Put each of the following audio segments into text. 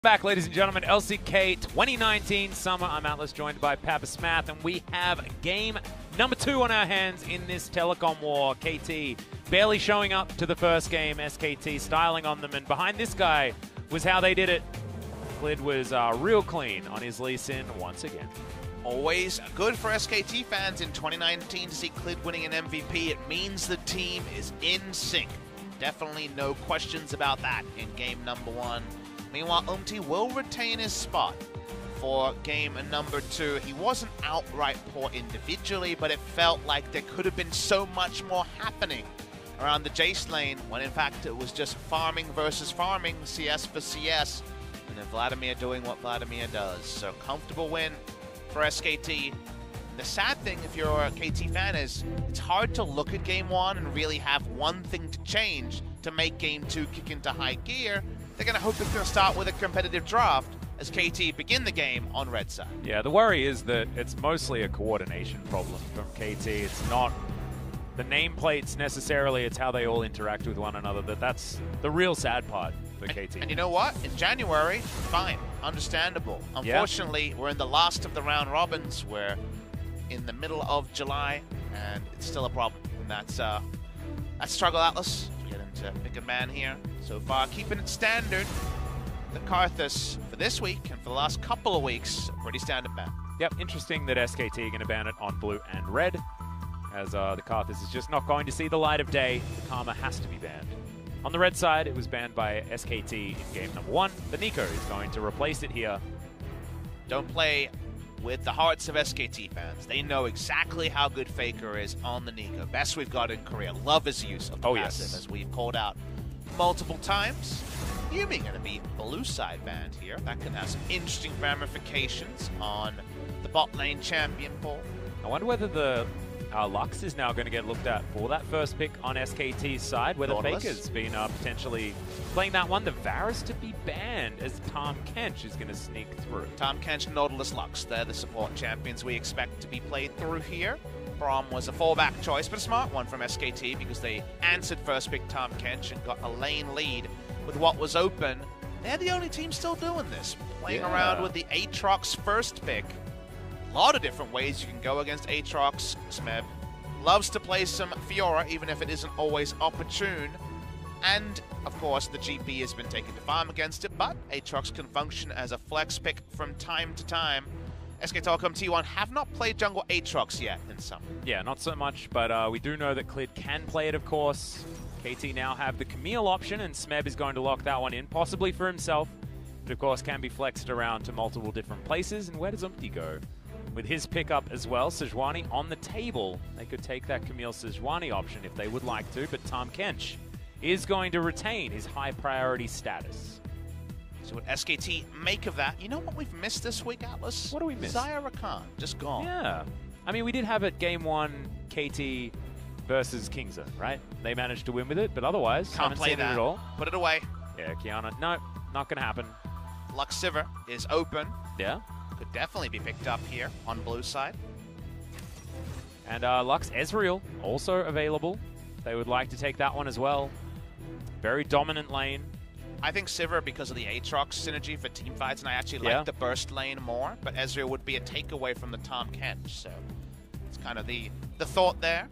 Back, ladies and gentlemen, LCK 2019 Summer. I'm Atlas, joined by Papa Smath, and we have game number 2 on our hands in this Telecom war. KT barely showing up to the first game, SKT styling on them, and behind this guy was how they did it. Clid was real clean on his Lee Sin once again. Always good for SKT fans in 2019 to see Clid winning an MVP. It means the team is in sync. Definitely no questions about that in game number 1. Meanwhile, UmTi will retain his spot for game number 2. He wasn't outright poor individually, but it felt like there could have been so much more happening around the Jace lane, when in fact it was just farming versus farming, CS for CS, and then Vladimir doing what Vladimir does. So comfortable win for SKT. The sad thing, if you're a KT fan, is it's hard to look at game 1 and really have one thing to change to make game 2 kick into high gear. They're going to hope it's going to start with a competitive draft as KT begin the game on red side. Yeah, the worry is that it's mostly a coordination problem from KT. It's not the nameplates necessarily, it's how they all interact with one another. That's the real sad part for KT. And you know what? In January, fine, understandable. Unfortunately, we're in the last of the round robins. We're in the middle of July, and it's still a problem. And that's Struggle Atlas. To pick a man here. So far, keeping it standard. The Karthus for this week and for the last couple of weeks, pretty standard ban. Yep, interesting that SKT are going to ban it on blue and red, as the Karthus is just not going to see the light of day. The Karma has to be banned. On the red side, it was banned by SKT in game number 1. The Nico is going to replace it here. Don't play with the hearts of SKT fans. They know exactly how good FLICKR is on the Nico. Best we've got in Korea. Love his use of the passive, as we've called out multiple times. Yumi going to be blue side banned here. That can have some interesting ramifications on the bot lane champion pool. I wonder whether the Lux is now going to get looked at for that first pick on SKT's side, whether FLICKR's been potentially playing that one. The Varus to be banned, as Tom Kench is going to sneak through. Tom Kench, Nautilus, Lux, they're the support champions we expect to be played through here. Braum was a fallback choice, but a smart one from SKT because they answered first pick Tom Kench and got a lane lead with what was open. They're the only team still doing this, playing around with the Aatrox first pick. A lot of different ways you can go against Aatrox. Smeb loves to play some Fiora, even if it isn't always opportune. And, of course, the GP has been taken to farm against it, but Aatrox can function as a flex pick from time to time. SK Telecom T1 have not played jungle Aatrox yet in Summer. Yeah, not so much, but we do know that Clid can play it, of course. KT now have the Camille option, and Smeb is going to lock that one in, possibly for himself. But, of course, can be flexed around to multiple different places. And where does UmTi go? With his pickup as well, Sejuani on the table. They could take that Camille Sejuani option if they would like to, but Tom Kench is going to retain his high priority status. So what SKT make of that? You know what we've missed this week, Atlas? What do we miss? Zyra Kahn, just gone. Yeah. I mean, we did have it game 1 KT versus Kingser, right? They managed to win with it, but otherwise, can't play that at all. Put it away. Yeah, Kiana, no, not going to happen. Luxiver is open. Yeah. Could definitely be picked up here on blue side. And Lux Ezreal also available. They would like to take that one as well. Very dominant lane. I think Sivir because of the Aatrox synergy for team fights, and I actually like the burst lane more, but Ezreal would be a takeaway from the Tom Kench, so it's kind of the thought there.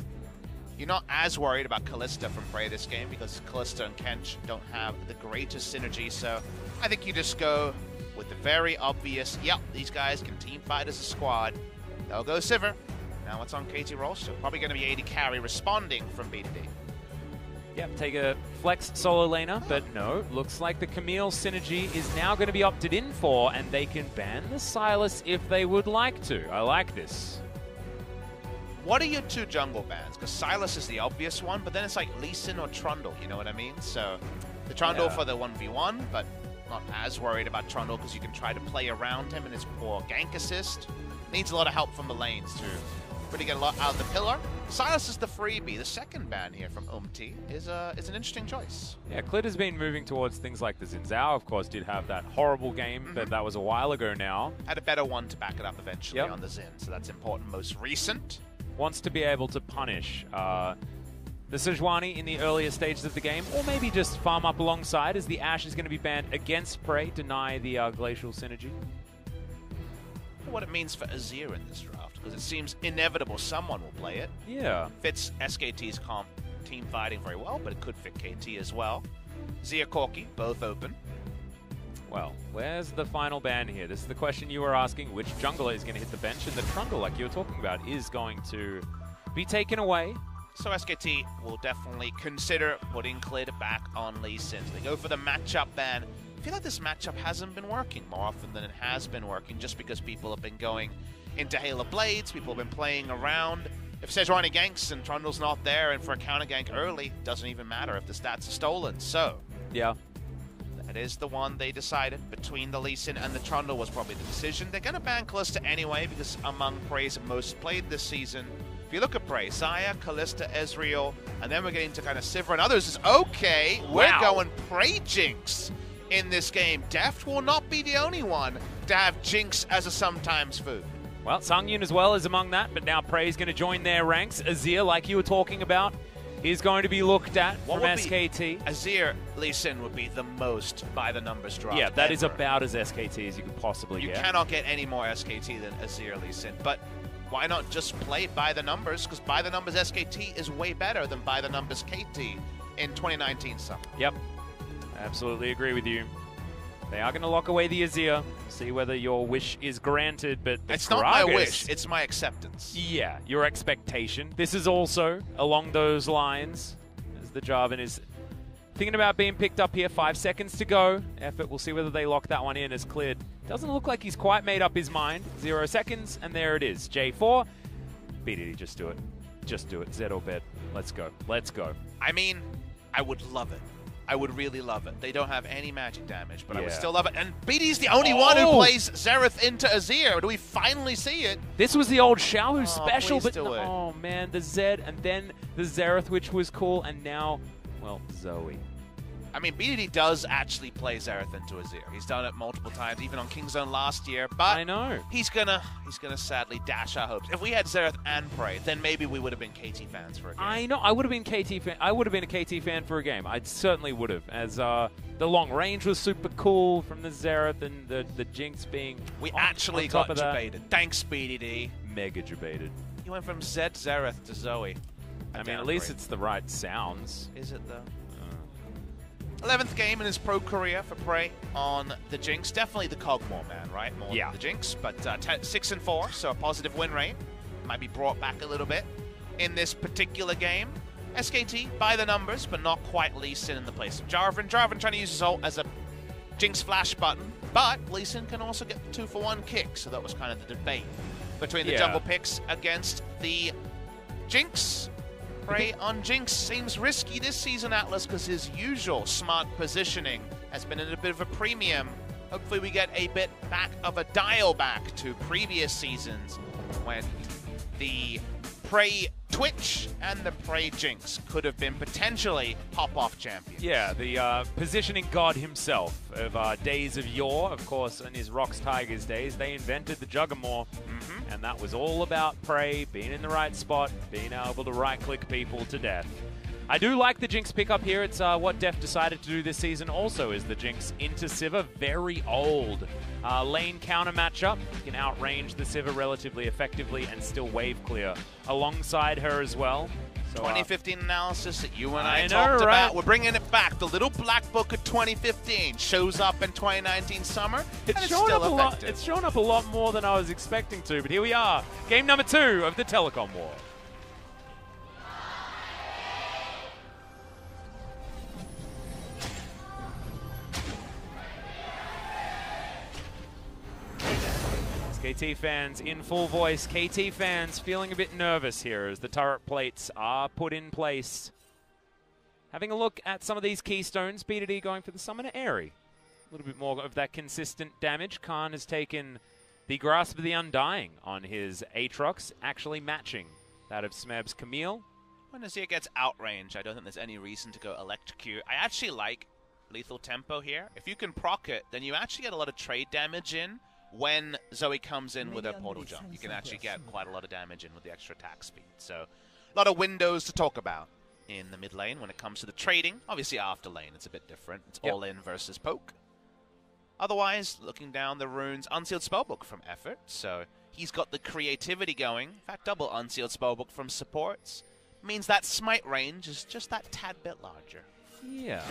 You're not as worried about Kalista from Prey this game because Kalista and Kench don't have the greatest synergy, so I think you just go with the very obvious, yep, these guys can team fight as a squad. They'll go Sivir. Now it's on KT Rolster. Probably going to be AD carry responding from B to D. Yep, take a flex solo laner, but no. Looks like the Camille synergy is now going to be opted in for, and they can ban the Sylas if they would like to. I like this. What are your 2 jungle bans? Because Sylas is the obvious one, but then it's like Lee Sin or Trundle, you know what I mean? So the Trundle for the 1v1, but not as worried about Trundle because you can try to play around him and his poor gank assist. Needs a lot of help from the lanes to really get a lot out of the pillar. Sylas is the freebie. The second ban here from UmTi is an interesting choice. Yeah, Clid has been moving towards things like the Xin Zhao, of course, did have that horrible game, but that was a while ago now. Had a better one to back it up eventually on the Xin, so that's important. Most recent. Wants to be able to punish the Sejuani in the earlier stages of the game, or maybe just farm up alongside, as the Ashe is going to be banned against Prey, deny the Glacial synergy. What it means for Azir in this draft, because it seems inevitable someone will play it. Yeah. Fits SKT's team fighting very well, but it could fit KT as well. Zia, Corki, both open. Well, where's the final ban here? This is the question you were asking. Which jungler is going to hit the bench? And the Trundle, like you were talking about, is going to be taken away. So SKT will definitely consider putting Clid back on Lee Sin. They go for the matchup ban. I feel like this matchup hasn't been working more often than it has been working, just because people have been going into Halo Blades, people have been playing around. If Sejuani ganks and Trundle's not there, and for a counter gank early, doesn't even matter if the stats are stolen. So, yeah, that is the one they decided. Between the Lee Sin and the Trundle was probably the decision. They're going to ban Kalista anyway, because among Prey's most played this season, if you look at Prey, Xayah, Kalista, Ezreal, and then we're getting to kind of Sivir and others, is okay, we're going Prey Jinx in this game. Deft will not be the only one to have Jinx as a sometimes food. Well, Sungyun as well is among that, but now Prey's going to join their ranks. Azir, like you were talking about, is going to be looked at from SKT. Azir Lee Sin would be the most by the numbers draft. Yeah, that is about as SKT as you could possibly get. You cannot get any more SKT than Azir Lee Sin, but why not just play by the numbers? Because by the numbers SKT is way better than by the numbers KT in 2019 summer. Yep, I absolutely agree with you. They are going to lock away the Azir. See whether your wish is granted, but it's not my wish, it's my acceptance. Yeah, your expectation. This is also along those lines, as the Jarvan is thinking about being picked up here. 5 seconds to go. Effort, we'll see whether they lock that one in as Clid. Doesn't look like he's quite made up his mind. 0 seconds, and there it is. J4. BDD, just do it. Just do it. Zed or bed. Let's go. Let's go. I mean, I would love it. I would really love it. They don't have any magic damage, but I would still love it. And BD's the only one who plays Xerath into Azir. Do we finally see it? This was the old Xiaohu special, but oh man, the Zed and then the Xerath, which was cool, and now, well, Zoe. I mean, BDD does actually play Xerath into Azir. He's done it multiple times, even on Kingzone last year. But I know he's gonna sadly dash our hopes. If we had Xerath and Prey, then maybe we would have been KT fans for a game. I know. I would have been KT fan. I would have been a KT fan for a game. I certainly would have, as the long range was super cool from the Xerath and the Jinx being. We actually got debated. Thanks, BDD. Mega debated. You went from Zed Xerath to Zoe. I mean, at least it's the right sounds. Is it though? 11th game in his pro career for Prey on the Jinx. Definitely the Cogmore man, right? More than the Jinx, but 6-4, so a positive win rate. Might be brought back a little bit in this particular game. SKT by the numbers, but not quite Lee Sin in the place of Jarvan. Jarvan trying to use his ult as a Jinx flash button, but Lee Sin can also get the 2-for-1 kick, so that was kind of the debate between the jungle picks against the Jinx. Prey on Jinx seems risky this season, Atlas, because his usual smart positioning has been at a bit of a premium. Hopefully we get a bit back of a dial back to previous seasons when the Prey Twitch and the Prey Jinx could have been potentially hop-off champions. Yeah, the positioning god himself of days of yore, of course, in his Rocks Tigers days, they invented the Juggernaut, and that was all about Prey being in the right spot, being able to right-click people to death. I do like the Jinx pickup here. It's what Def decided to do this season also, is the Jinx into Sivir. Very old lane counter matchup. You can outrange the Sivir relatively effectively and still wave clear alongside her as well. So, 2015 analysis that you and I talked about. We're bringing it back. The little black book of 2015 shows up in 2019 summer. It's still effective. It's shown up a lot more than I was expecting to, but here we are. Game number 2 of the Telecom War. KT fans in full voice. KT fans feeling a bit nervous here as the turret plates are put in place. Having a look at some of these keystones, BDD going for the Summoner Airy. A little bit more of that consistent damage. Kahn has taken the Grasp of the Undying on his Aatrox, actually matching that of Smeb's Camille. When Azir gets outrange, I don't think there's any reason to go Electrocute. I actually like Lethal Tempo here. If you can proc it, then you actually get a lot of trade damage in. When Zoe comes in with her portal jump, you can actually get quite a lot of damage in with the extra attack speed. So, a lot of windows to talk about. in the mid lane when it comes to the trading. Obviously, after lane, it's a bit different. It's all in versus poke. Otherwise, looking down the runes, Unsealed Spellbook from Effort, so he's got the creativity going. In fact, double Unsealed Spellbook from supports means that smite range is just that tad bit larger. Yeah.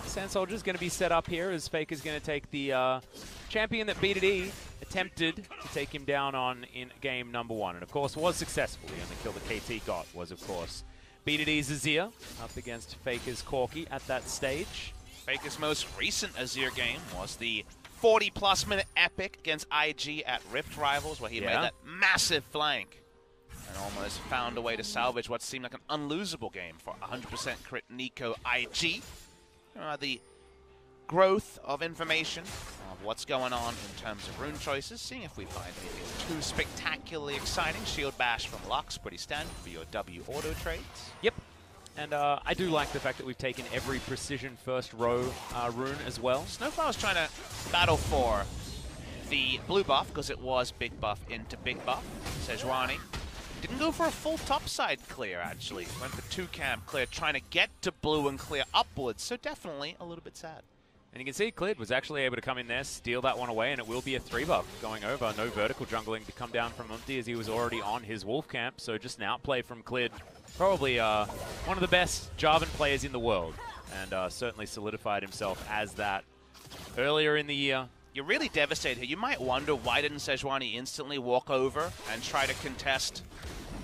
Sand Soldier's going to be set up here as FLICKR's going to take the champion that BDD attempted to take him down on in game number 1. And of course was successful. The only kill that KT got was of course BDD's Azir up against FLICKR's Corki at that stage. FLICKR's most recent Azir game was the 40-plus minute epic against IG at Rift Rivals, where he made that massive flank and almost found a way to salvage what seemed like an unlosable game for 100% crit Nico IG. The growth of information of what's going on in terms of rune choices, seeing if we find anything too spectacularly exciting. Shield Bash from Lux, pretty standard for your W auto trades. Yep. And I do like the fact that we've taken every precision first row rune as well. SnowFlower was trying to battle for the blue buff because it was big buff into big buff. Sejuani didn't go for a full topside clear, actually. Went for 2-camp clear, trying to get to blue and clear upwards, so definitely a little bit sad. And you can see Clid was actually able to come in there, steal that one away, and it will be a 3-buff going over. No vertical jungling to come down from UmTi as he was already on his wolf camp, so just an outplay from Clid. Probably one of the best Jarvan players in the world, and certainly solidified himself as that earlier in the year. You're really devastated here. You might wonder why didn't Sejuani instantly walk over and try to contest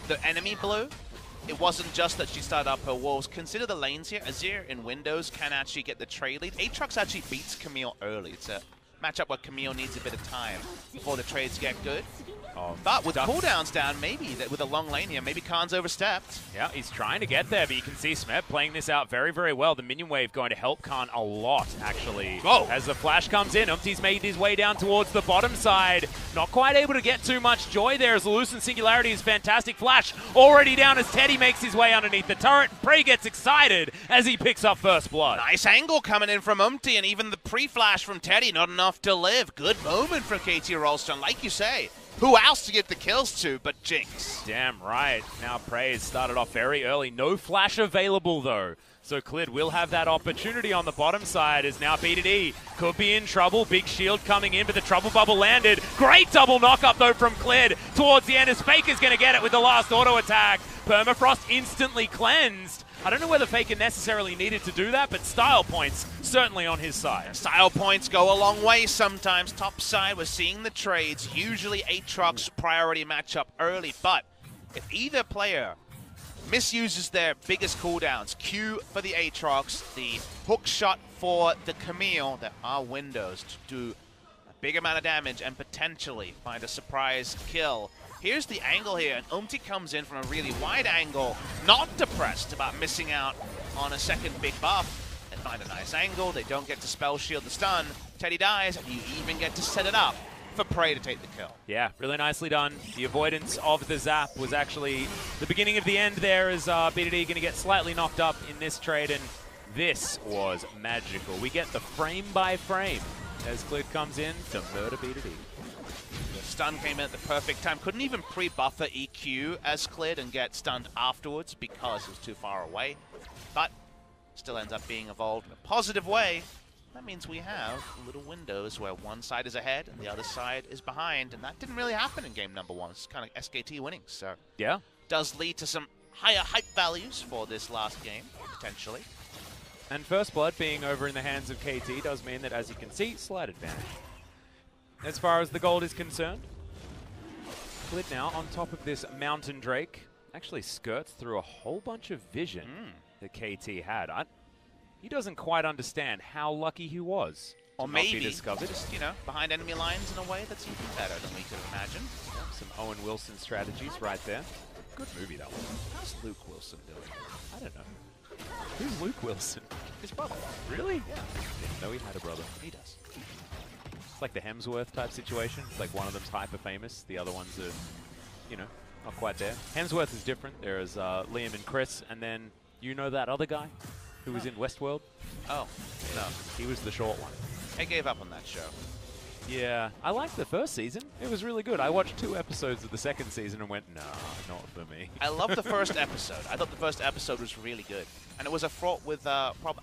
the enemy blue? It wasn't just that she started up her wolves. Consider the lanes here. Azir in Windows can actually get the trade lead. Aatrox actually beats Camille early. It's a matchup where Camille needs a bit of time before the trades get good. But with cooldowns down, maybe with a long lane here, maybe Kahn's overstepped. Yeah, he's trying to get there, but you can see Smeb playing this out very, very well. The minion wave going to help Kahn a lot, actually. Whoa. As the flash comes in, UmTi's made his way down towards the bottom side. Not quite able to get too much joy there as the Lucent Singularity is fantastic. Flash already down as Teddy makes his way underneath the turret. Prey gets excited as he picks up first blood. Nice angle coming in from UmTi, and even the pre-flash from Teddy, not enough to live. Good moment from KT Rolster, like you say. Who else to get the kills to but Jinx? Damn right. Now Prey started off very early. No flash available though. So Clid will have that opportunity on the bottom side as now BDD could be in trouble. Big shield coming in, but the trouble bubble landed. Great double knock up though from Clid towards the end as FLICKR's going to get it with the last auto attack. Permafrost instantly cleansed. I don't know whether FLICKR necessarily needed to do that, but style points certainly on his side. Style points go a long way sometimes. Top side, we're seeing the trades. Usually Aatrox priority matchup early, but if either player misuses their biggest cooldowns, Q for the Aatrox, the hook shot for the Camille, there are windows to do a big amount of damage and potentially find a surprise kill. Here's the angle here, and UmTi comes in from a really wide angle, not depressed about missing out on a second big buff. They find a nice angle, they don't get to spell shield the stun, Teddy dies, and you even get to set it up for Prey to take the kill. Yeah, really nicely done. The avoidance of the zap was actually the beginning of the end there as BDD going to get slightly knocked up in this trade, and this was magical. We get the frame by frame as Clid comes in to murder BDD. Stun came in at the perfect time. Couldn't even pre-buffer EQ as Clid and get stunned afterwards because it was too far away. But still ends up being evolved in a positive way. That means we have little windows where one side is ahead and the other side is behind. And that didn't really happen in game number 1. It's kind of SKT winning. So yeah, does lead to some higher hype values for this last game, potentially. And first blood being over in the hands of KT does mean that, as you can see, slight advantage. As far as the gold is concerned, Clid now on top of this Mountain Drake actually skirts through a whole bunch of vision that KT had. He doesn't quite understand how lucky he was. Or maybe discovered, just, you know, behind enemy lines in a way that's even better than we could have imagined. Yep, some Owen Wilson strategies right there. Good movie, that one. How's Luke Wilson doing? I don't know. Who's Luke Wilson? His brother. Really? Yeah. Didn't know he had a brother. He does. It's like the Hemsworth type situation. It's like one of them's hyper famous, the other ones are, you know, not quite there. Hemsworth is different. There is Liam and Chris, and then you know that other guy who was in Westworld? Oh, no. He was the short one. I gave up on that show. Yeah, I liked the first season. It was really good. I watched 2 episodes of the second season and went, nah, not for me. I love the first episode. I thought the first episode was really good. And it was a fraught with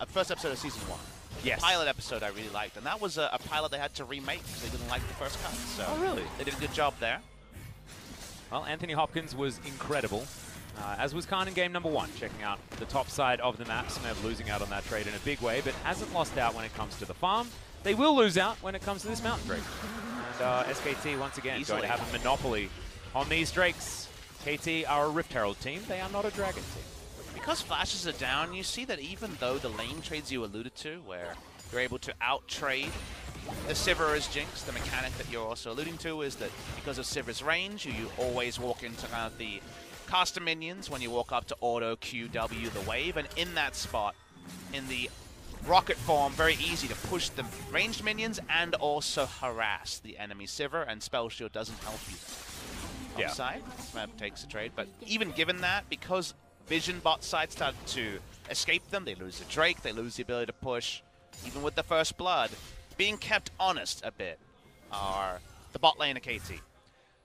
first episode of season 1. Yes. The pilot episode I really liked. And that was a pilot they had to remake because they didn't like the first cut. So oh, really? They did a good job there. Well, Anthony Hopkins was incredible, as was Kahn in game number 1, checking out the top side of the map. Smev losing out on that trade in a big way, but hasn't lost out when it comes to the farm. They will lose out when it comes to this mountain drake. And SKT, once again, going to have a monopoly on these drakes. KT are a Rift Herald team. They are not a Dragon team. Because flashes are down, you see that even though the lane trades you alluded to, where you're able to out-trade the Sivir's Jinx, the mechanic that you're also alluding to is that because of Sivir's range, you always walk into kind of the caster minions when you walk up to auto QW the wave, and in that spot, in the rocket form, very easy to push the ranged minions and also harass the enemy Sivir, and Spell Shield doesn't help you there. Yeah. Upside, Smeb takes the trade, but even given that, because Vision bot side started to escape them, they lose the Drake, they lose the ability to push, even with the first blood, being kept honest a bit are the bot lane of KT.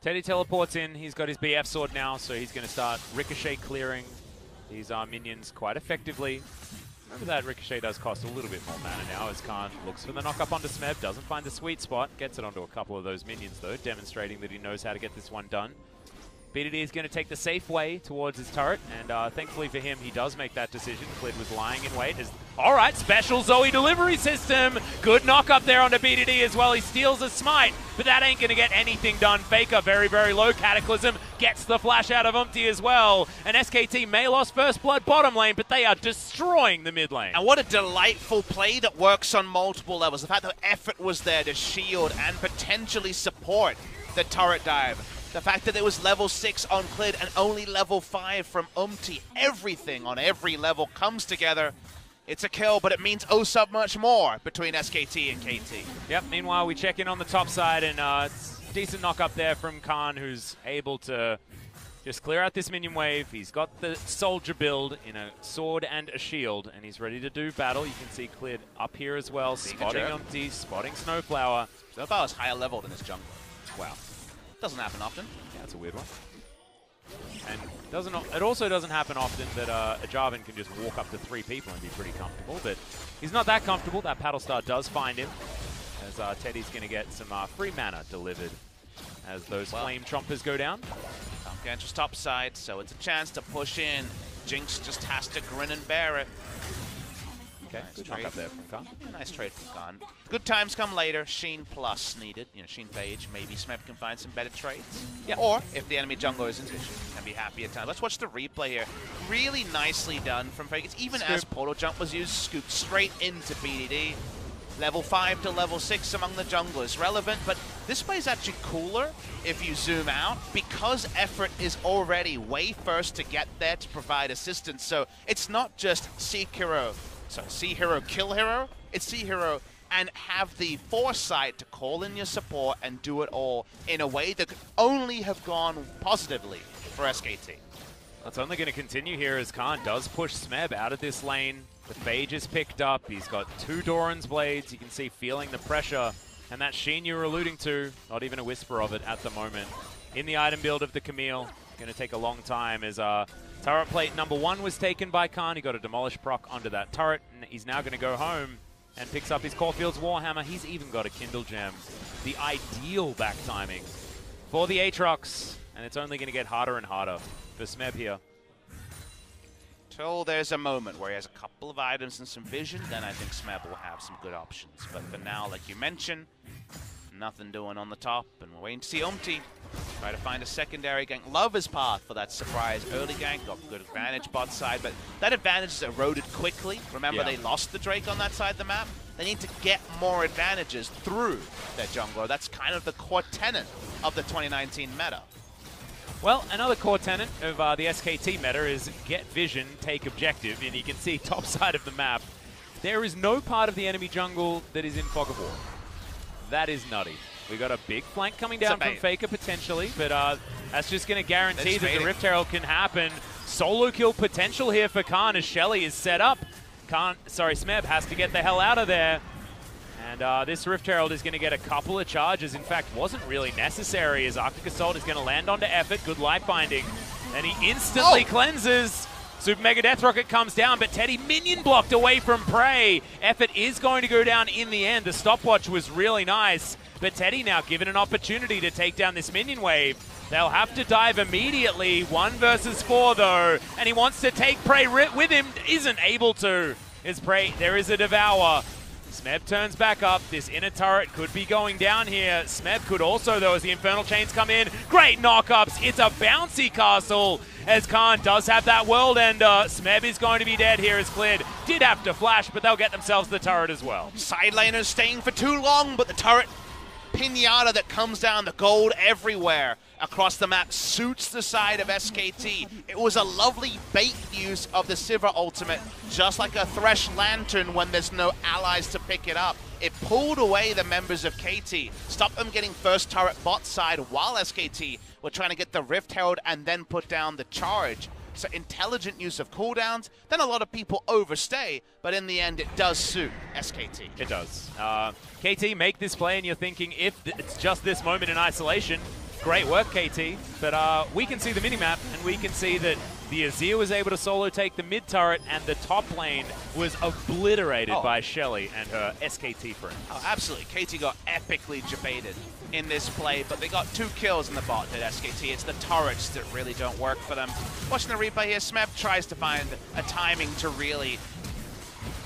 Teddy teleports in. He's got his BF sword now, so he's going to start Ricochet clearing these minions quite effectively. Remember that Ricochet does cost a little bit more mana now as Kahn looks for the knock-up onto Smeb, doesn't find the sweet spot, gets it onto a couple of those minions though, demonstrating that he knows how to get this one done. BDD is going to take the safe way towards his turret, and thankfully for him, he does make that decision. Clid was lying in wait. Alright, special Zoe delivery system. Good knock up there onto BDD as well. He steals a smite, but that ain't going to get anything done. FLICKR, very, very low. Cataclysm gets the flash out of UmTi as well. And SKT may lost first blood bottom lane, but they are destroying the mid lane. And what a delightful play that works on multiple levels. The fact that effort was there to shield and potentially support the turret dive. The fact that it was level 6 on Clid and only level 5 from UmTi. Everything on every level comes together. It's a kill, but it means oh so much more between SKT and KT. Yep, meanwhile we check in on the top side, and it's a decent knock up there from Kahn, who's able to just clear out this minion wave. He's got the soldier build in a sword and a shield, and he's ready to do battle. You can see Clid up here as well, spotting UmTi, spotting SnowFlower. SnowFlower's higher level than his jungler. Wow. Doesn't happen often. Yeah, that's a weird one. And it also doesn't happen often that a Jarvan can just walk up to 3 people and be pretty comfortable, but he's not that comfortable. That Paddle Star does find him, as Teddy's going to get some free mana delivered as those flame chompers go down. Gantra's top side, so it's a chance to push in. Jinx just has to grin and bear it. Okay, good knock up there from Kahn. Nice trade from Kahn. Good times come later. Sheen plus needed. You know, Sheen Phage. Maybe Smeb can find some better trades. Yeah. Or if the enemy jungler isn't, Sheen can be happy at times. Let's watch the replay here. Really nicely done from Phage. It's even as Portal Jump was used, scooped straight into BDD. Level 5 to level 6 among the junglers. Relevant, but this play is actually cooler if you zoom out because effort is already way first to get there to provide assistance. So it's not just see hero, kill hero. It's see hero and have the foresight to call in your support and do it all in a way that could only have gone positively for SKT. That's only going to continue here as Kahn does push Smeb out of this lane. The Phage is picked up. He's got 2 Doran's Blades. You can see feeling the pressure. And that Sheen you were alluding to, not even a whisper of it at the moment. In the item build of the Camille, going to take a long time as turret plate number 1 was taken by Kahn. He got a Demolish proc onto that turret, and he's now going to go home and picks up his Caulfield's Warhammer. He's even got a Kindle Gem. The ideal back timing for the Aatrox, and it's only going to get harder and harder for Smeb here. Till there's a moment where he has a couple of items and some vision, then I think Smeb will have some good options. But for now, like you mentioned, nothing doing on the top, and we're waiting to see UmTi try to find a secondary gank. Love his path for that surprise early gank, got good advantage bot side, but that advantage is eroded quickly. Remember, they lost the Drake on that side of the map. They need to get more advantages through their jungler. That's kind of the core tenet of the 2019 meta. Well, another core tenet of the SKT meta is get vision, take objective, and you can see top side of the map. There is no part of the enemy jungle that is in Fog of War. That is nutty. We got a big flank coming down from FLICKR potentially, but that's just going to guarantee that the Rift Herald can happen. Solo kill potential here for Kahn as Shelly is set up. Smeb has to get the hell out of there. And this Rift Herald is going to get a couple of charges. In fact, wasn't really necessary as Arctic Assault is going to land onto Effort. Good life binding. And he instantly cleanses. Super Mega Death Rocket comes down, but Teddy minion blocked away from Prey. Effort is going to go down in the end. The stopwatch was really nice, but Teddy now given an opportunity to take down this minion wave. They'll have to dive immediately. 1 versus 4 though, and he wants to take Prey with him. Isn't able to. Is Prey, there is a Devour. Smeb turns back up. This inner turret could be going down here. Smeb could also, though, as the Infernal Chains come in. Great knockups. It's a bouncy castle as Kahn does have that World Ender. Smeb is going to be dead here as Clid did have to flash, but they'll get themselves the turret as well. Side laners staying for too long, but the turret pinata that comes down, the gold everywhere across the map suits the side of SKT. It was a lovely bait use of the Sivir ultimate, just like a Thresh Lantern when there's no allies to pick it up. It pulled away the members of KT, stopped them getting first turret bot side while SKT were trying to get the Rift Herald and then put down the charge. So intelligent use of cooldowns, then a lot of people overstay, but in the end it does suit SKT. It does. KT make this play and you're thinking if it's just this moment in isolation, great work KT, but we can see the minimap and we can see that the Azir was able to solo take the mid turret and the top lane was obliterated by Shelly and her SKT friends. Oh, absolutely. KT got epically debated in this play, but they got 2 kills in the bot at SKT. It's the turrets that really don't work for them. Watching the replay here, Smeb tries to find a timing to really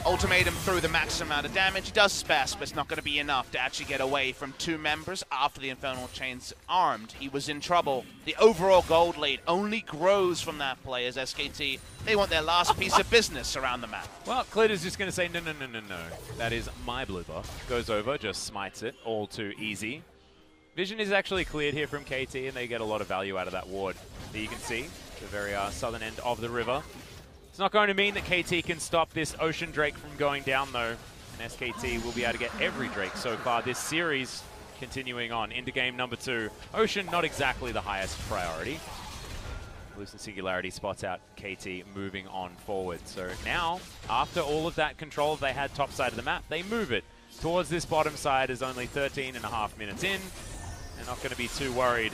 ultimate him through the maximum amount of damage. He does his best, but it's not going to be enough to actually get away from 2 members after the Infernal Chains armed. He was in trouble. The overall gold lead only grows from that play as SKT, they want their last piece of business around the map. Well, Clid is just going to say, no. That is my blue buff. Goes over, just smites it. All too easy. Vision is actually cleared here from KT, and they get a lot of value out of that ward. There you can see the very southern end of the river. It's not going to mean that KT can stop this Ocean Drake from going down, though. And SKT will be able to get every Drake so far this series. Continuing on into game number 2. Ocean, not exactly the highest priority. Lucent Singularity spots out KT moving on forward. So now, after all of that control they had top side of the map, they move it towards this bottom side as only 13.5 minutes in. They're not going to be too worried.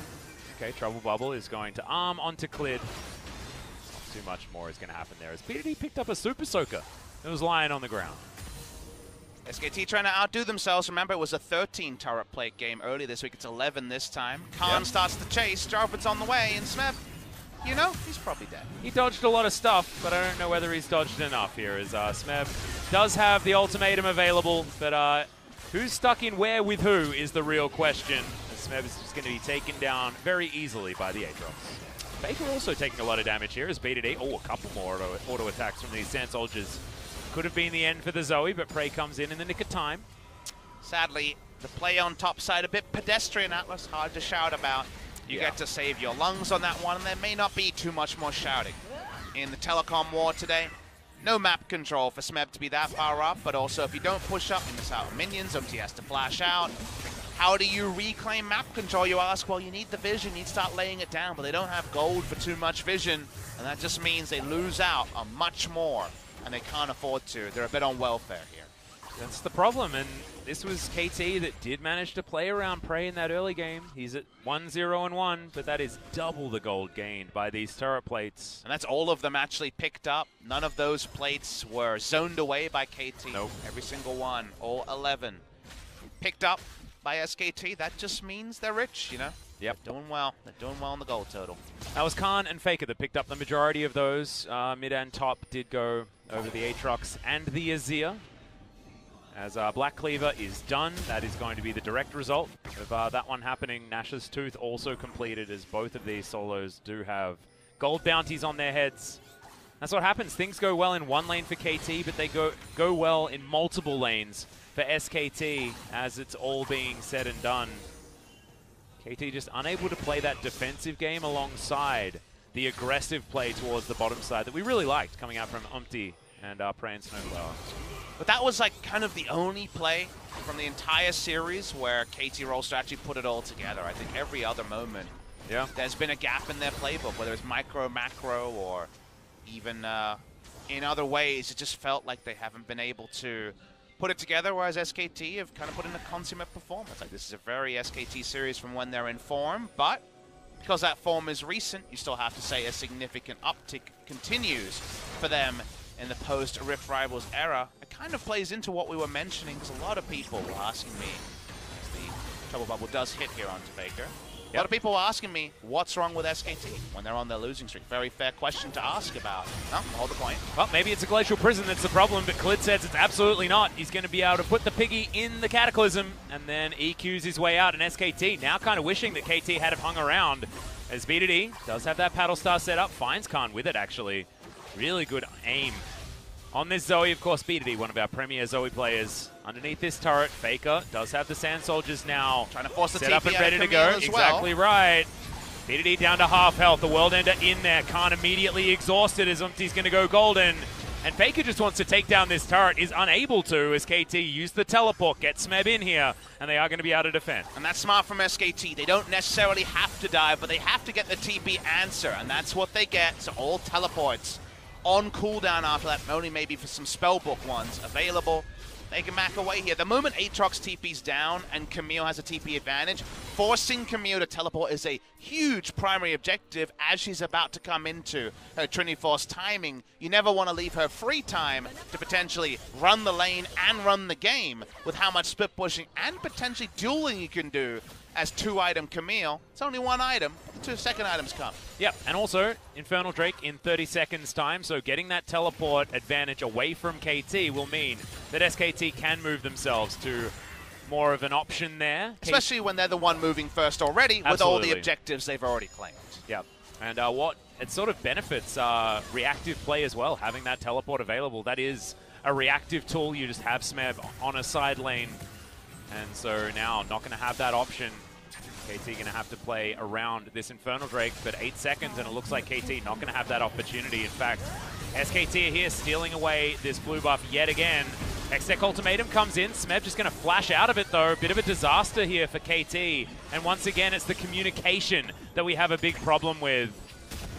Okay, Trouble Bubble is going to arm onto Clid. Too much more is going to happen there as BDD picked up a Super Soaker that was lying on the ground. SKT trying to outdo themselves. Remember, it was a 13 turret plate game earlier this week. It's 11 this time. Kahn starts the chase. Jarvan's on the way, and Smeb, you know, he's probably dead. He dodged a lot of stuff, but I don't know whether he's dodged enough here as Smeb does have the ultimatum available, but who's stuck in where with who is the real question. Smeb is just going to be taken down very easily by the Aatrox. Faker also taking a lot of damage here as BDD. Oh, a couple more auto attacks from these Sand Soldiers. Could have been the end for the Zoe, but Prey comes in the nick of time. Sadly, the play on top side a bit pedestrian, Atlas. Hard to shout about. You get to save your lungs on that one, and there may not be too much more shouting. In the Telecom war today, no map control for Smeb to be that far up, but also if you don't push up, you miss out on minions. UmTi has to flash out. How do you reclaim map control, you ask? Well, you need the vision, you need to start laying it down, but they don't have gold for too much vision, and that just means they lose out on much more, and they can't afford to. They're a bit on welfare here. That's the problem, and this was KT that did manage to play around Prey in that early game. He's at 1-0-1, but that is double the gold gained by these turret plates. And that's all of them actually picked up. None of those plates were zoned away by KT. Nope. Every single one, all 11. Picked up by SKT, that just means they're rich, you know? Yep. They're doing well. They're doing well in the gold total. That was Kahn and FLICKR that picked up the majority of those. Mid and top did go over the Aatrox and the Azir. As Black Cleaver is done, that is going to be the direct result of that one happening. Nash's Tooth also completed as both of these solos do have gold bounties on their heads. That's what happens. Things go well in one lane for KT, but they go well in multiple lanes for SKT as it's all being said and done. KT just unable to play that defensive game alongside the aggressive play towards the bottom side that we really liked coming out from UmTi and Prey and SnowFlower. But that was like kind of the only play from the entire series where KT Rolster actually put it all together. I think every other moment, there's been a gap in their playbook, whether it's micro, macro, or even in other ways, it just felt like they haven't been able to put it together, whereas SKT have kind of put in a consummate performance. Like, this is a very SKT series from when they're in form, but because that form is recent, you still have to say a significant uptick continues for them in the post-Rift Rivals era. It kind of plays into what we were mentioning, because a lot of people were asking me, as the Trouble Bubble does hit here onto FLICKR, a lot of people were asking me, what's wrong with SKT when they're on their losing streak? Very fair question to ask about. No, hold the point. Well, maybe it's a Glacial Prison that's the problem, but Clid says it's absolutely not. He's going to be able to put the piggy in the Cataclysm and then EQs his way out. And SKT now kind of wishing that KT had him hung around, as B2D does have that Paddle Star set up. Finds Kahn with it, actually. Really good aim on this Zoe. Of course, B2D, one of our premier Zoe players. Underneath this turret, FLICKR does have the Sand Soldiers now. Trying to force the set TP up and ready to go. Exactly right. B2D down to half health. The World Ender in there. Kahn immediately exhausted as UmTi's going to go golden. And FLICKR just wants to take down this turret. Is unable to as KT use the teleport. Get Smeb in here. And they are going to be able to defend. And that's smart from SKT. They don't necessarily have to dive, but they have to get the TP answer. And that's what they get. So all teleports on cooldown after that, only maybe for some spellbook ones available. They can back away here. The moment Aatrox TP's down and Camille has a TP advantage, forcing Camille to teleport is a huge primary objective as she's about to come into her Trinity Force timing. You never want to leave her free time to potentially run the lane and run the game with how much split pushing and potentially dueling you can do as 2-item Camille. It's only 1 item. 2 second items come. Yep, and also Infernal Drake in 30 seconds time, so getting that teleport advantage away from KT will mean that SKT can move themselves to more of an option there. Especially when they're the one moving first already with all the objectives they've already claimed. Yep, and what it sort of benefits reactive play as well, having that teleport available. That is a reactive tool. You just have Smeb on a side lane, and so now not going to have that option. KT going to have to play around this Infernal Drake, but 8 seconds, and it looks like KT not going to have that opportunity. In fact, SKT are here stealing away this blue buff yet again. X-Tech Ultimatum comes in. Smeb just going to flash out of it, though. Bit of a disaster here for KT. And once again, it's the communication that we have a big problem with.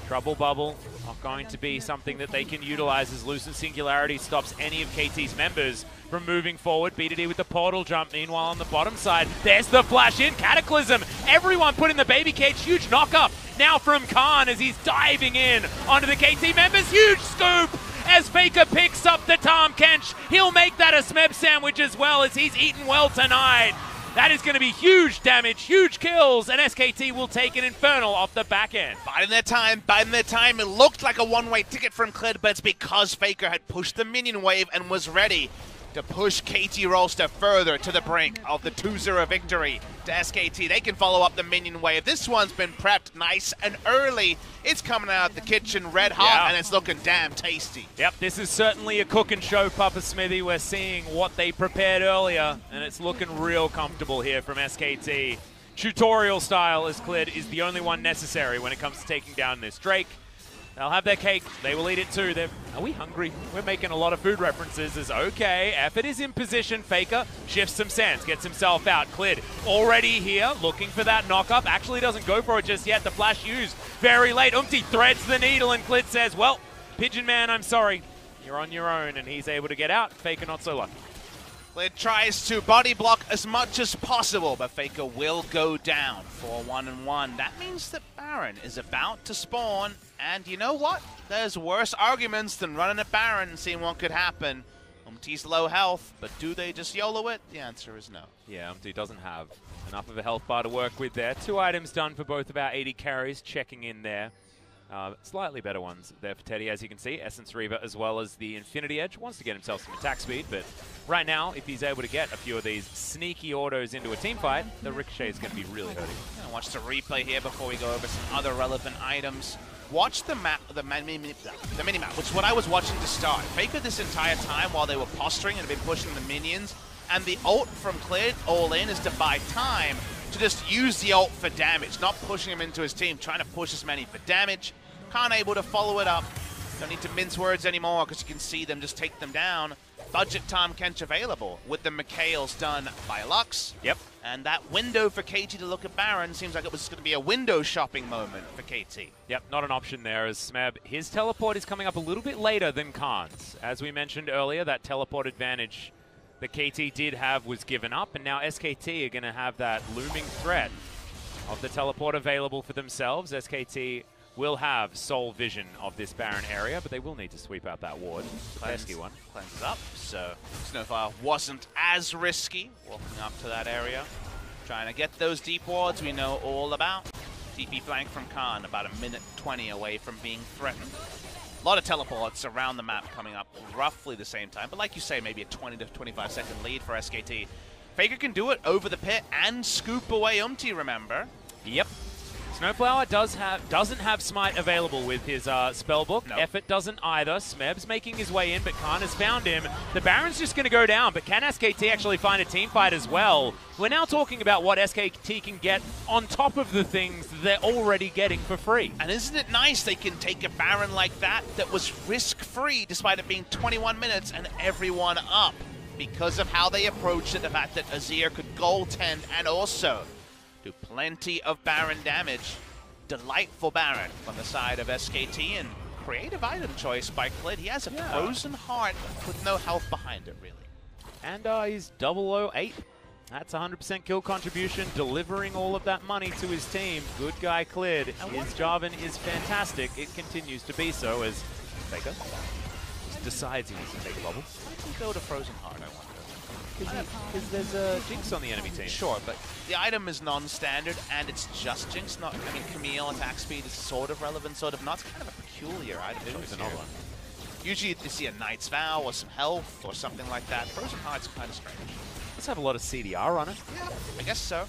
Trouble Bubble not going to be something that they can utilize, as Lucent Singularity stops any of KT's members from moving forward. B2D with the portal jump. Meanwhile, on the bottom side, there's the flash in. Cataclysm. Everyone put in the baby cage. Huge knock-up now from Kahn as he's diving in onto the KT members. Huge scoop as FLICKR picks up the Tahm Kench. He'll make that a Smeb sandwich as well, as he's eaten well tonight. That is going to be huge damage, huge kills, and SKT will take an Infernal off the back end. Biding their time. It looked like a one-way ticket from Clid, but it's because FLICKR had pushed the minion wave and was ready to push KT Rolster further to the brink of the 2-0 victory to SKT. They can follow up the minion wave. This one's been prepped nice and early. It's coming out of the kitchen red hot, and it's looking damn tasty. Yep, this is certainly a cook and show, Papa Smithy. We're seeing what they prepared earlier, and it's looking real comfortable here from SKT. Tutorial style, as Clid is the only one necessary when it comes to taking down this Drake. They'll have their cake. They will eat it too. Are we hungry? We're making a lot of food references. As okay, Effort is in position. FLICKR shifts some sands, gets himself out. Clid already here, looking for that knock-up. Actually doesn't go for it just yet. The flash used very late. UmTi threads the needle, and Clid says, well, Pigeon Man, I'm sorry. You're on your own, and he's able to get out. FLICKR not so lucky. Clid tries to body block as much as possible, but FLICKR will go down for 1-1. That means that Baron is about to spawn, and you know what? There's worse arguments than running at Baron and seeing what could happen. UmTi's low health, but do they just YOLO it? The answer is no. Yeah, UmTi doesn't have enough of a health bar to work with there. 2 items done for both of our 80 carries, checking in there. Slightly better ones there for Teddy, as you can see. Essence Reaver as well as the Infinity Edge. Wants to get himself some attack speed, but right now, if he's able to get a few of these sneaky autos into a team fight, the Ricochet is going to be really hurting. Watch the replay here before we go over some other relevant items. Watch the map, the mini-map, which is what I was watching to start. FLICKR this entire time while they were posturing and have been pushing the minions, and the ult from Clid all in is to buy time to just use the ult for damage, not pushing him into his team, trying to push as many for damage. Kahn able to follow it up. Don't need to mince words anymore because you can see them just take them down. Budget Tahm Kench available with the Mikhails done by Lux. Yep. And that window for KT to look at Baron seems like it was going to be a window shopping moment for KT. Yep, not an option there as Smeb. His teleport is coming up a little bit later than Kahn's. As we mentioned earlier, that teleport advantage that KT did have was given up, and now SKT are going to have that looming threat of the teleport available for themselves. SKT will have sole vision of this Baron area, but they will need to sweep out that ward. Pesky one. Cleanses up, so SnowFlower wasn't as risky walking up to that area. Trying to get those deep wards we know all about. TP flank from Kahn, about a minute 20 away from being threatened. A lot of teleports around the map coming up roughly the same time, but like you say, maybe a 20 to 25 second lead for SKT. FLICKR can do it over the pit and scoop away UmTi, remember? Yep. SnowFlower doesn't have Smite available with his spellbook. Nope. Effort doesn't either. Smeb's making his way in, but Kahn has found him. The Baron's just going to go down, but can SKT actually find a team fight as well? We're now talking about what SKT can get on top of the things they're already getting for free. And isn't it nice they can take a Baron like that was risk-free despite it being 21 minutes and everyone up because of how they approached it, the fact that Azir could goaltend and also do plenty of Baron damage. Delightful Baron on the side of SKT, and creative item choice by Clid. He has a frozen heart with no health behind it, really. And he's 008. That's 100% kill contribution, delivering all of that money to his team. Good guy Clid. His Jarvan is fantastic. It continues to be so as FLICKR just decides he needs to take a bubble. Why did he build a frozen heart, I wonder? Because there's a Jinx on the enemy team. Sure, but the item is non-standard, and it's just Jinx. Not, I mean, Camille attack speed is sort of relevant, sort of not. It's kind of a peculiar item choice here. Another one. Usually you see a Knight's Vow or some health or something like that. Frozen Heart's kind of strange. Let's have a lot of CDR on it. Yeah, I guess so.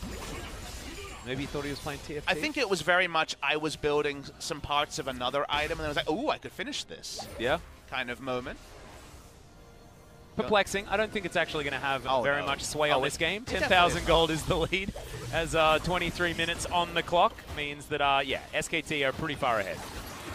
Maybe he thought he was playing TFT? I think it was very much I was building some parts of another item, and I was like, ooh, I could finish this. Yeah. Kind of moment. Perplexing. I don't think it's actually going to have very much sway on this game. 10,000 definitely gold is the lead as 23 minutes on the clock means that, yeah, SKT are pretty far ahead.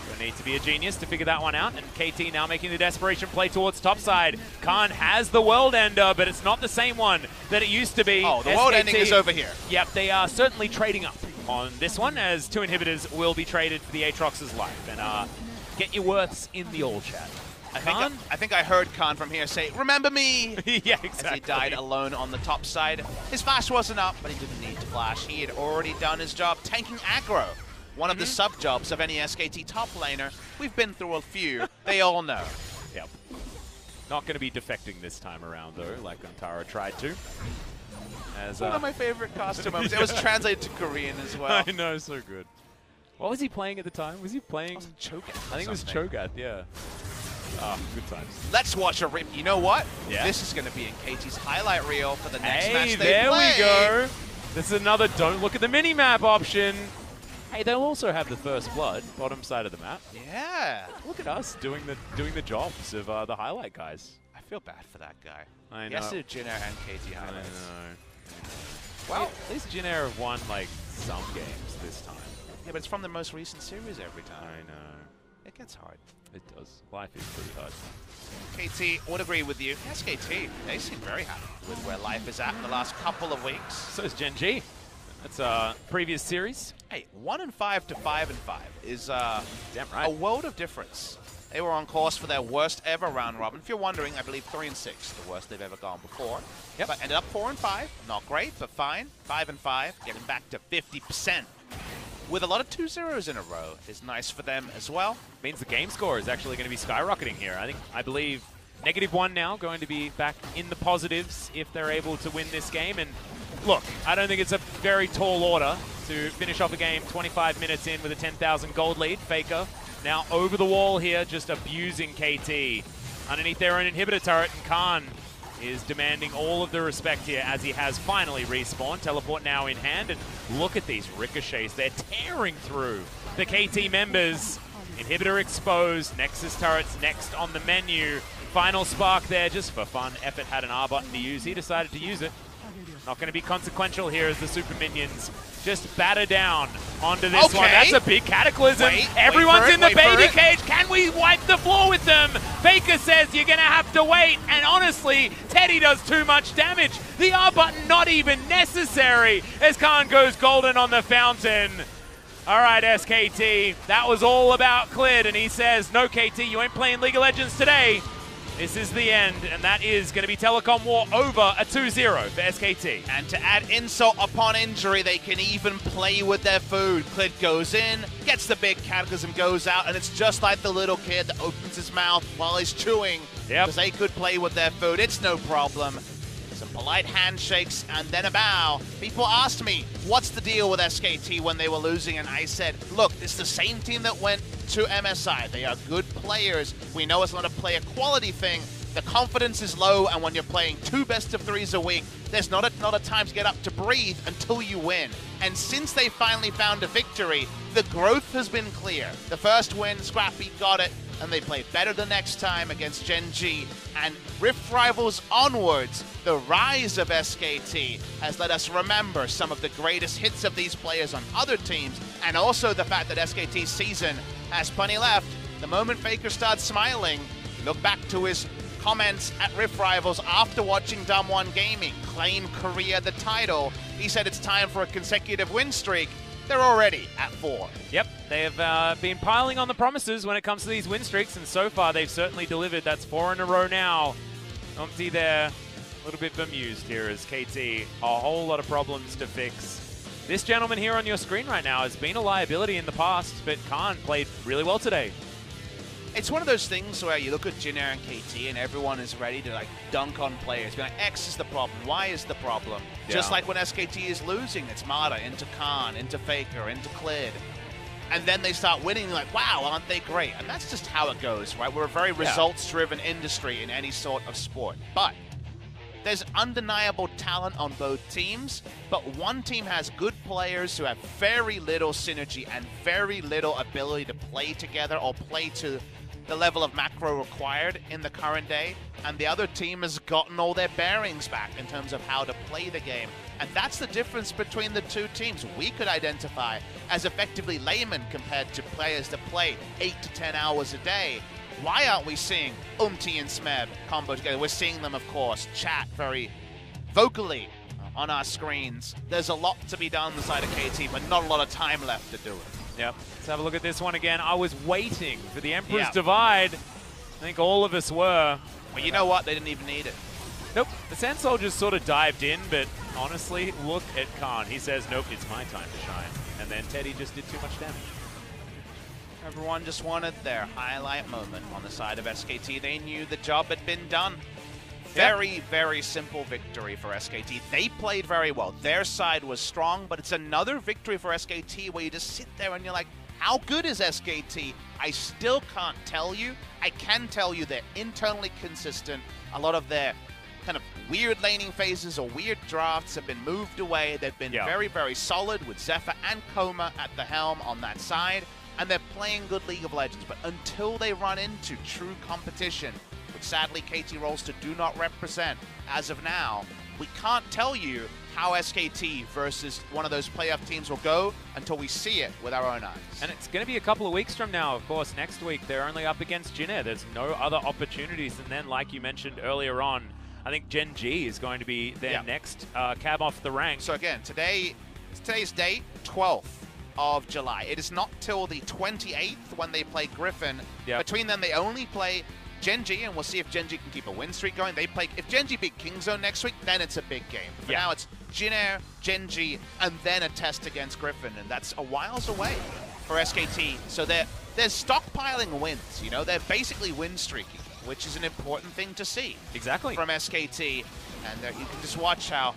You'll need to be a genius to figure that one out, and KT now making the desperation play towards topside. Kahn has the World Ender, but it's not the same one that it used to be. Oh, the World Ending is over here. Yep, they are certainly trading up on this one, as 2 inhibitors will be traded for the Aatrox's life. And get your worths in the all chat. I think I heard Kahn from here say, "Remember me!" Yeah, exactly. As he died alone on the top side. His flash wasn't up, but he didn't need to flash. He had already done his job tanking aggro. One of the sub-jobs of any SKT top laner. We've been through a few. They all know. Yep. Not going to be defecting this time around, though, like UmTi tried to. As, one of my favorite costume moments. It was translated to Korean as well. I know, so good. What was he playing at the time? Was he playing? Cho'Gath. I think it was Cho'Gath, yeah. Ah, good times. Let's watch a rip. You know what? Yeah. This is going to be in KT's highlight reel for the next hey, match they there play. We go. This is another don't look at the mini-map option. Hey, they'll also have the first blood, bottom side of the map. Yeah. Look at us doing the jobs of the highlight guys. I feel bad for that guy. I know. Yes, Jin Air and KT highlights. I know. Well, at least Jin Air have won like some games this time. Yeah, but it's from the most recent series every time. I know. It gets hard. It does. Life is pretty hard. KT would agree with you. SKT, they seem very happy with where life is at in the last couple of weeks. So is Gen G. That's a previous series. Hey, 1-5 to 5-5 is damn right. a world of difference. They were on course for their worst ever round robin. If you're wondering, I believe 3-6, the worst they've ever gone before. Yep. But ended up 4-5. Not great, but fine. 5-5, getting back to 50%. With a lot of 2-0s in a row is nice for them as well. Means the game score is actually going to be skyrocketing here. I believe -1 now, going to be back in the positives if they're able to win this game. And look, I don't think it's a very tall order to finish off a game 25 minutes in with a 10,000 gold lead. FLICKR now over the wall here, just abusing KT. Underneath their own inhibitor turret, and Kahn is demanding all of the respect here as he has finally respawned. Teleport now in hand, and look at these ricochets. They're tearing through the KT members. Inhibitor exposed, Nexus turrets next on the menu. Final spark there just for fun. Effort had an R button to use. He decided to use it. Not going to be consequential here as the super minions just batter down onto this one. That's a big cataclysm. Everyone's in the baby cage. Can we wipe the floor with them? FLICKR says you're going to have to wait. And honestly, Teddy does too much damage. The R button not even necessary as Kahn goes golden on the fountain. All right, SKT, that was all about Clid. And he says, no, KT, you ain't playing League of Legends today. This is the end, and that is going to be Telecom War over a 2-0 for SKT. And to add insult upon injury, they can even play with their food. Clid goes in, gets the big cataclysm, goes out, and it's just like the little kid that opens his mouth while he's chewing. Because they could play with their food. It's no problem. Some polite handshakes and then a bow. People asked me, what's the deal with SKT when they were losing? And I said, look, it's the same team that went to MSI. They are good players. We know it's not a player quality thing. The confidence is low, and when you're playing 2 best-of-3s a week, there's not a time to get up to breathe until you win. And since they finally found a victory, the growth has been clear. The first win, Scrappy got it, and they played better the next time against Gen G. And Rift Rivals onwards, the rise of SKT has let us remember some of the greatest hits of these players on other teams, and also the fact that SKT's season has plenty left. The moment FLICKR starts smiling, look back to his comments at Rift Rivals after watching Dumb1 Gaming claim Korea the title. He said it's time for a consecutive win streak. They're already at 4. Yep, they have been piling on the promises when it comes to these win streaks, and so far they've certainly delivered. That's 4 in a row now. UmTi there, a little bit bemused here as KT. A whole lot of problems to fix. This gentleman here on your screen right now has been a liability in the past, but Kahn played really well today. It's one of those things where you look at Jin Air and KT and everyone is ready to like dunk on players. Be like, X is the problem, Y is the problem. Yeah. Just like when SKT is losing, it's Mata into Kahn, into FLICKR, into Clid. And then they start winning, you're like, wow, aren't they great? And that's just how it goes, right? We're a very results-driven industry in any sort of sport. But there's undeniable talent on both teams, but one team has good players who have very little synergy and very little ability to play together or play to the level of macro required in the current day, and the other team has gotten all their bearings back in terms of how to play the game. And that's the difference between the two teams we could identify as effectively laymen compared to players that play 8 to 10 hours a day. Why aren't we seeing UmTi and Smeb combo together? We're seeing them, of course, chat very vocally on our screens. There's a lot to be done on the side of KT, but not a lot of time left to do it. Yep. Let's have a look at this one again. I was waiting for the Emperor's Divide. I think all of us were. Well, you know what? They didn't even need it. Nope. The Sand Soldiers sort of dived in, but honestly, look at Kahn. He says, nope, it's my time to shine. And then Teddy just did too much damage. Everyone just wanted their highlight moment on the side of SKT. They knew the job had been done. Very, very simple victory for SKT. They played very well. Their side was strong, but it's another victory for SKT where you just sit there and you're like, how good is SKT? I still can't tell you. I can tell you they're internally consistent. A lot of their kind of weird laning phases or weird drafts have been moved away. They've been very, very solid with Zephyr and Coma at the helm on that side. And they're playing good League of Legends. But until they run into true competition, which sadly KT Rolster do not represent as of now, we can't tell you how SKT versus one of those playoff teams will go until we see it with our own eyes. And it's going to be a couple of weeks from now, of course. Next week, they're only up against Jin Air. There's no other opportunities. And then, like you mentioned earlier on, I think Gen G is going to be their next cab off the rank. So again, today's date, 12th of July. It is not till the 28th when they play Griffin. Between them, they only play Gen G, and we'll see if Gen G can keep a win streak going. If Gen G beat Kingzone next week, then it's a big game. For now, it's Jin Air, Gen G, and then a test against Griffin, and that's a whiles away for SKT. So they're stockpiling wins. You know, they're basically win streaking, which is an important thing to see. Exactly. From SKT, and you can just watch how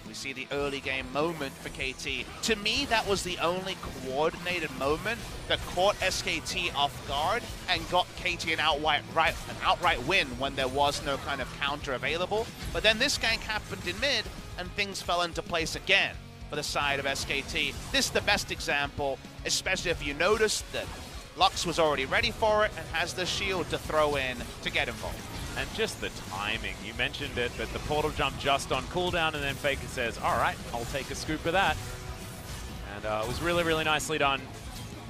we see the early game moment for KT. To me, that was the only coordinated moment that caught SKT off guard and got KT an outright win when there was no kind of counter available. But then this gank happened in mid, and things fell into place again for the side of SKT. This is the best example, especially if you noticed that Lux was already ready for it and has the shield to throw in to get involved. And just the timing. You mentioned it, but the portal jump just on cooldown, and then FLICKR says, all right, I'll take a scoop of that. And it was really, really nicely done.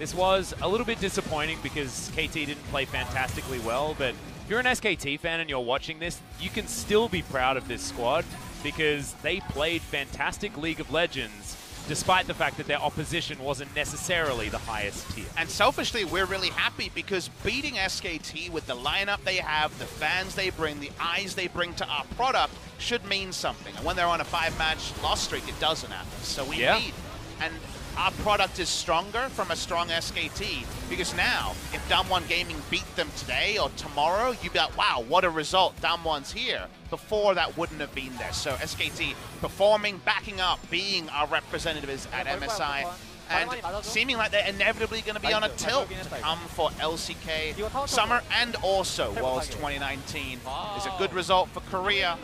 This was a little bit disappointing because KT didn't play fantastically well, but if you're an SKT fan and you're watching this, you can still be proud of this squad because they played fantastic League of Legends despite the fact that their opposition wasn't necessarily the highest tier. And selfishly, we're really happy because beating SKT with the lineup they have, the fans they bring, the eyes they bring to our product should mean something. And when they're on a 5-match loss streak, it doesn't happen. So we need, and our product is stronger from a strong SKT because now, if Damwon Gaming beat them today or tomorrow, you'd be like, wow, what a result, Damwon's here. Before, that wouldn't have been there. So SKT performing, backing up, being our representatives at MSI, and seeming like they're inevitably going to be on a tilt to come for LCK Summer and also Worlds 2019 is a good result for Korea.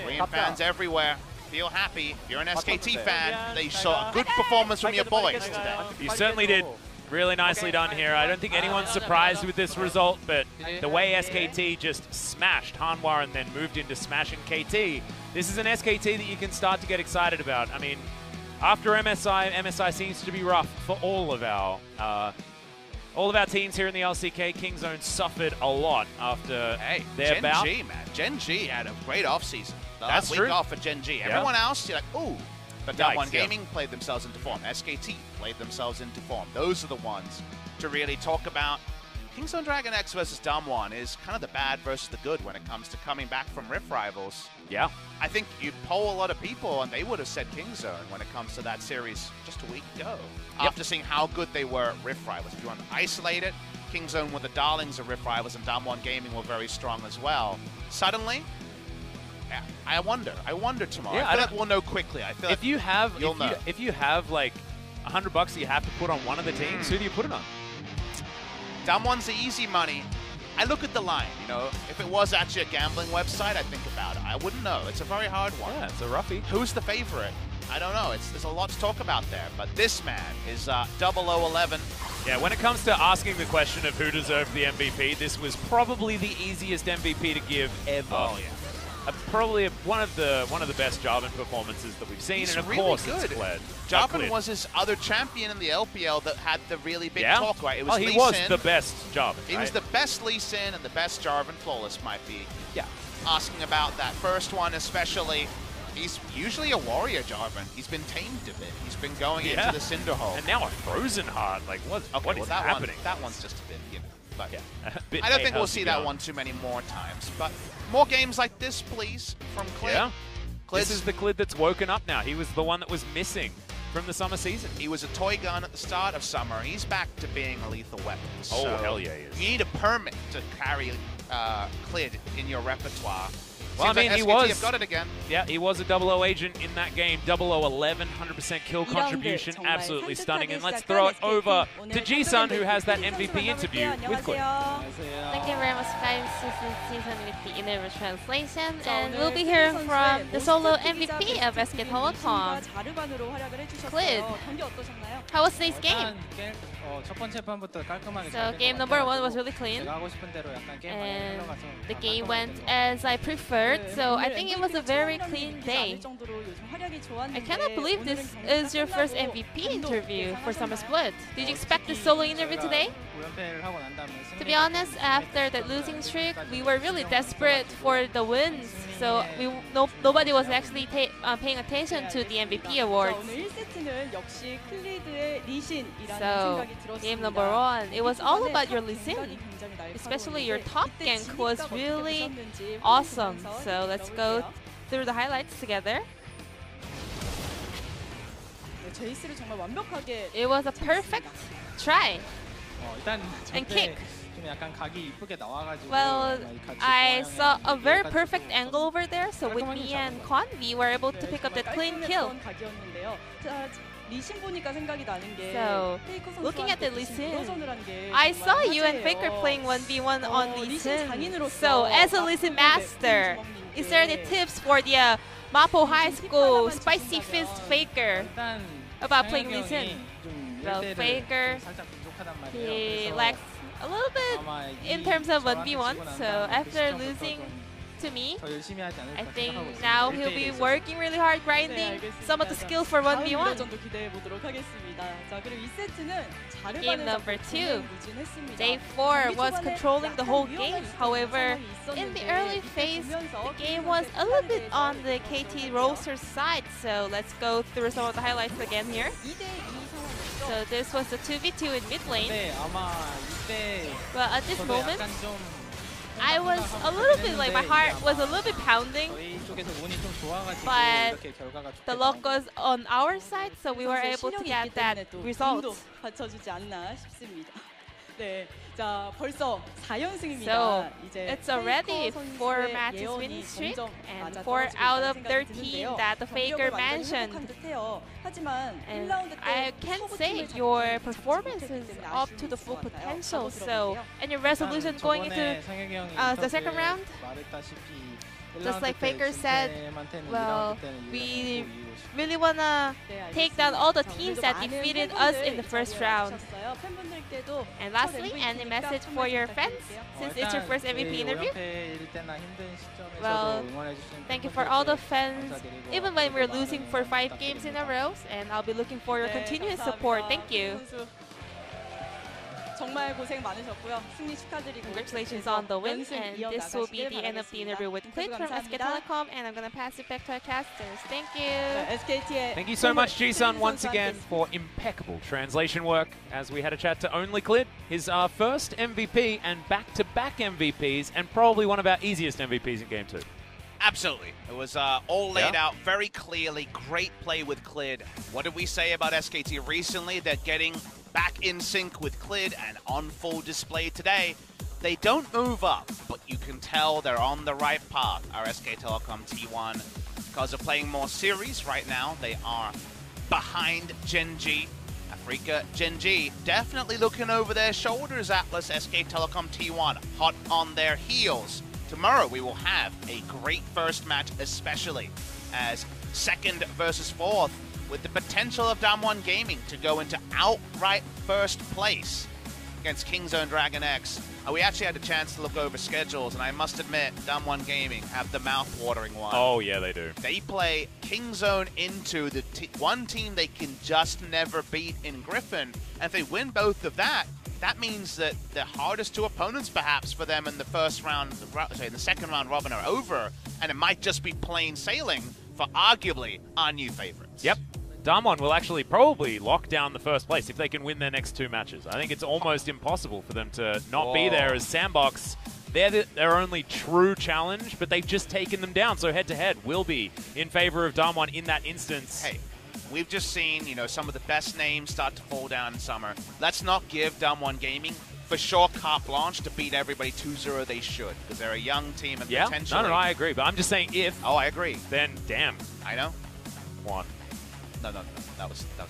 Korean fans everywhere feel happy. If you're an SKT fan, they saw a good performance from your boys today. You certainly did. Really nicely done here. I don't think anyone's surprised with this result, but the way SKT just smashed Hanwha and then moved into smashing KT, this is an SKT that you can start to get excited about. I mean, after MSI seems to be rough for all of our teams here in the LCK. Kingzone suffered a lot after their bout. Gen G, man. Gen G had a great offseason. That's week true. Off for Gen G. Everyone else, you're like, ooh. But Damwon Gaming played themselves into form. SKT played themselves into form. Those are the ones to really talk about. Kingzone Dragon X versus Damwon is kind of the bad versus the good when it comes to coming back from Rift Rivals. Yeah. I think you'd poll a lot of people and they would have said Kingzone when it comes to that series just a week ago. After seeing how good they were at Rift Rivals. If you want to isolate it, Kingzone were the darlings of Rift Rivals and Damwon Gaming were very strong as well. Suddenly, I wonder tomorrow. Yeah, I feel like we'll know quickly. I feel if like you have, if you have like $100 that you have to put on one of the teams, who do you put it on? Damwon's the easy money. I look at the line, you know. If it was actually a gambling website, I'd think about it. I wouldn't know. It's a very hard one. Yeah, it's a roughie. Who's the favorite? I don't know. There's a lot to talk about there. But this man is 0011. Yeah, when it comes to asking the question of who deserved the MVP, this was probably the easiest MVP to give ever. Oh, yeah. Probably one of the best Jarvan performances that we've seen, He's and of really course good. It's Clid. Jarvan was his other champion in the LPL that had the really big talk, right? It was he was the best Jarvan. He was the best Lee Sin and the best Jarvan. Flawless might be. Yeah. Asking about that first one, especially. He's usually a warrior Jarvan. He's been tamed a bit. He's been going into the Cinder Hole. And now a Frozen Heart. Like, what is happening? That one's just a bit, you know. But yeah. I don't think we'll see that one too many more times. But more games like this, please, from Clid. Yeah. This is the Clid that's woken up now. He was the one that was missing from the summer season. He was a toy gun at the start of summer. He's back to being a lethal weapon. Oh, so hell yeah, he is. You need a permit to carry Clid in your repertoire. Well, Seems I mean, like SKT have got it again. Yeah, he was a 00 agent in that game. 0011, 100% kill contribution, absolutely stunning. And let's throw it over to Ji-sun, who has that MVP interview with Clid. Thank you very much, guys. This is Ji-sun with the English translation, and we'll be hearing from the solo MVP of SK Telecom, Clid. How was today's game? So game number 1 was really clean, and the game went as I preferred, so I think it was a very clean day. I cannot believe this is your first MVP interview for Summer Split. Did you expect this solo interview today? To be honest, after that losing streak, we were really desperate for the wins, so nobody was actually paying attention to the MVP awards. So, game number 1, it was all about your Lee Sin. Especially your top gank was really awesome. So let's go through the highlights together. It was a perfect try and kick. Well, I saw a very perfect angle over there, so with me and Kahn, we were able to pick up that clean kill. So, looking at the Lee Sin, I saw you and FLICKR playing 1v1 on Lee Sin. So, as a Lee Sin master, is there any tips for the Mapo High School Spicy Fist FLICKR about playing Lee Sin? Well, FLICKR, he lacks a little bit in terms of 1v1, so after losing to me. I think now he'll be working really hard, grinding some of the skills for 1v1. Game number 2. Day 4 was controlling the whole game. However, in the early phase, the game was a little bit on the KT Rolster side. So let's go through some of the highlights again here. So this was the 2v2 in mid lane. But at this moment, I was a little bit like, my heart was a little bit pounding. But the luck was on our side, so we were able to get that result. So it's already 4 matches winning streak and 4 out of 13 that the FLICKR mentioned. And I can say your performance is up to the full potential. So, and your resolution going into the second round, just like FLICKR said, well, we really want to take down all the teams that defeated us in the first round. And lastly, any message for your fans, since it's your first MVP interview? Well, thank you for all the fans, even when we're losing for 5 games in a row, and I'll be looking for your continuous support. Thank you. Congratulations on the win, and this will be the end of the interview with Clid from SK Telecom, and I'm going to pass it back to our casters. Thank you. Thank you so much, Ji-sun, once again for impeccable translation work as we had a chat to only Clid, his first MVP and back-to-back MVPs, and probably one of our easiest MVPs in Game 2. Absolutely. It was all laid out very clearly. Great play with Clid. What did we say about SKT recently? They're getting back in sync with Clid and on full display today. They don't move up, but you can tell they're on the right path, our SK Telecom T1. Because of playing more series right now, they are behind Gen G. FLICKR, Gen G definitely looking over their shoulders. Atlas, SK Telecom T1 hot on their heels. Tomorrow we will have a great first match, especially as 2nd versus 4th, with the potential of Damwon Gaming to go into outright first place against Kingzone Dragon X. We actually had a chance to look over schedules, and I must admit, Damwon Gaming have the mouth-watering one. Oh, yeah, they do. They play Kingzone into the one team they can just never beat in Griffin, and if they win both of that, that means that the hardest 2 opponents, perhaps, for them in the first round, sorry, the second round robin are over, and it might just be plain sailing for arguably our new favorites. Yep. Damwon will actually probably lock down the first place if they can win their next 2 matches. I think it's almost impossible for them to not be there as Sandbox. They're their only true challenge, but they've just taken them down, so head-to-head will be in favor of Damwon in that instance. Hey. We've just seen, you know, some of the best names start to fall down in summer. Let's not give Damwon Gaming for sure carte blanche to beat everybody 2-0. They should, because they're a young team and potentially... No, I agree. But I'm just saying if... Oh, I agree. Then, damn. I know. 1. No. That was too much.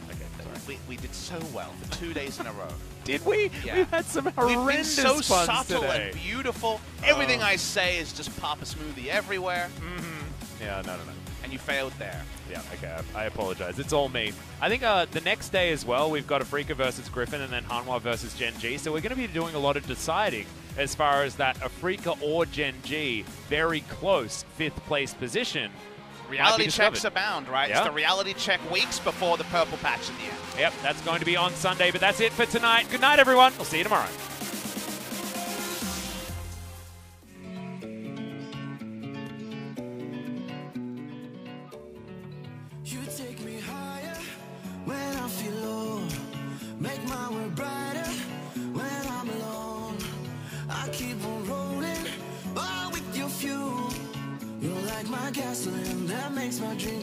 Okay, sorry. We did so well for 2 days in a row. Did we? Yeah. We've had some horrendous We've been so puns subtle today. and beautiful. Everything I say is just Papa Smoothie everywhere. Yeah, no. And you failed there. Yeah, okay, I apologize. It's all me. I think the next day as well, we've got a FLICKR versus Griffin and then Hanwha versus Gen G. So we're going to be doing a lot of deciding as far as that a FLICKR or Gen G, very close 5th place position. Reality checks abound, right? Yeah. It's the reality check weeks before the purple patch in the end. Yep, that's going to be on Sunday, but that's it for tonight. Good night, everyone. We'll see you tomorrow. Gasoline that makes my dream